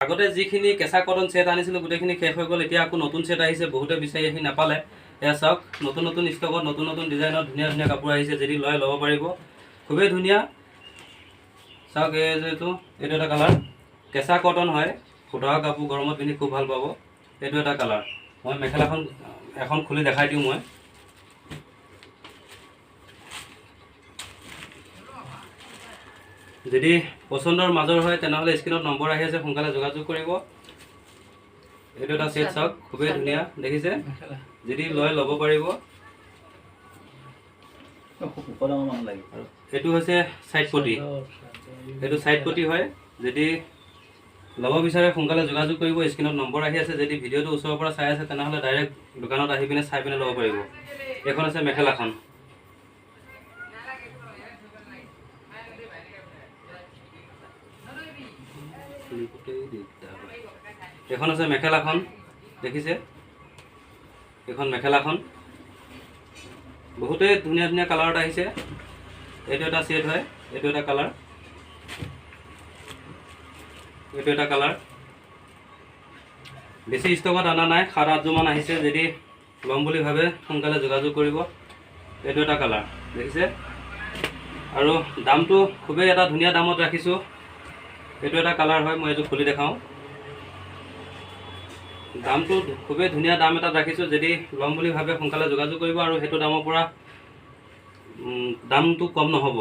আগতে যিখিনি কেঁচা কটন সেট আনিছিলোঁ গোটেইখিনি শেষ হৈ গ'ল। এতিয়া আকৌ নতুন সেট আহিছে, বহুতে বিচাৰি আহি নাপালে। এয়া চাওক, নতুন নতুন ষ্টকত নতুন নতুন ডিজাইনত ধুনীয়া ধুনীয়া কাপোৰ আহিছে। যদি লয় ল'ব পাৰিব, খুবেই ধুনীয়া। চাওক, এইটো এটা কালাৰ, কেঁচা কটন হয়, ফুটা কাপোৰ, গৰমত পিন্ধি খুব ভাল পাব। এইটো এটা কালাৰ। মই মেখেলাখন এখন খুলি দেখাই দিওঁ। মই যদি পচন্দৰ মাজৰ হয় তেনেহ'লে স্ক্ৰীনত নম্বৰ আহি আছে, সোনকালে যোগাযোগ কৰিব। এইটো এটা সেট চাওক, খুবেই ধুনীয়া, দেখিছে? যদি লয় ল'ব পাৰিব। এইটো হৈছে চাইড পটি, এইটো চাইড পটি হয়। যদি ল'ব বিচাৰে সোনকালে যোগাযোগ কৰিব, স্ক্ৰীনত নম্বৰ আহি আছে। যদি ভিডিঅ'টো ওচৰৰ পৰা চাই আছে তেনেহ'লে ডাইৰেক্ট দোকানত আহি পিনে চাই পিনে ল'ব পাৰিব। এইখন আছে মেখেলাখন। এখন আছে মেখেলাখন, দেখিছে? এইখন মেখেলাখন বহুতেই ধুনীয়া ধুনীয়া কালাৰত আহিছে। এইটো এটা সেট হয়, এইটো এটা কালাৰ, এইটো এটা কালাৰ। বেছি ষ্টকত অনা নাই, 7-8 মান আহিছে। যদি ল'ম বুলি ভাবে সোনকালে যোগাযোগ কৰিব। এইটো এটা কালাৰ, দেখিছে? আৰু দামটো খুবেই এটা ধুনীয়া দামত ৰাখিছোঁ। এইটো এটা কালাৰ হয়, মই এইটো খুলি দেখাওঁ। দামটো খুবেই ধুনীয়া দাম এটাত ৰাখিছোঁ। যদি ল'ম বুলি ভাবে সোনকালে যোগাযোগ কৰিব, আৰু সেইটো দামৰ পৰা দামটো কম নহ'ব।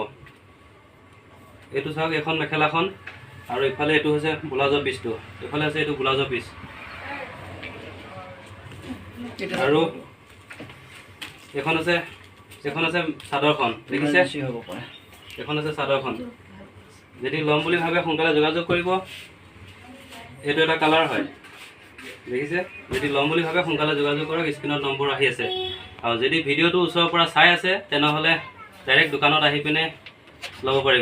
এইটো চাওক, এখন মেখেলাখন, আৰু ইফালে এইটো হৈছে ব্লাউজৰ পিচটো। এইফালে আছে এইটো ব্লাউজৰ পিচ। আৰু এখন আছে চাদৰখন, দেখিছে? এখন আছে চাদৰখন। যদি ল'ম বুলি ভাবে সোনকালে যোগাযোগ কৰিব। এইটো এটা কালাৰ হয়, দেখিছে? যদি ল'ম বুলি ভাবে সোনকালে যোগাযোগ কৰক, স্ক্ৰীনত নম্বৰ আহি আছে। আৰু যদি ভিডিঅ'টো ওচৰৰ পৰা চাই আছে তেনেহ'লে ডাইৰেক্ট দোকানত আহি পিনে ল'ব পাৰিব।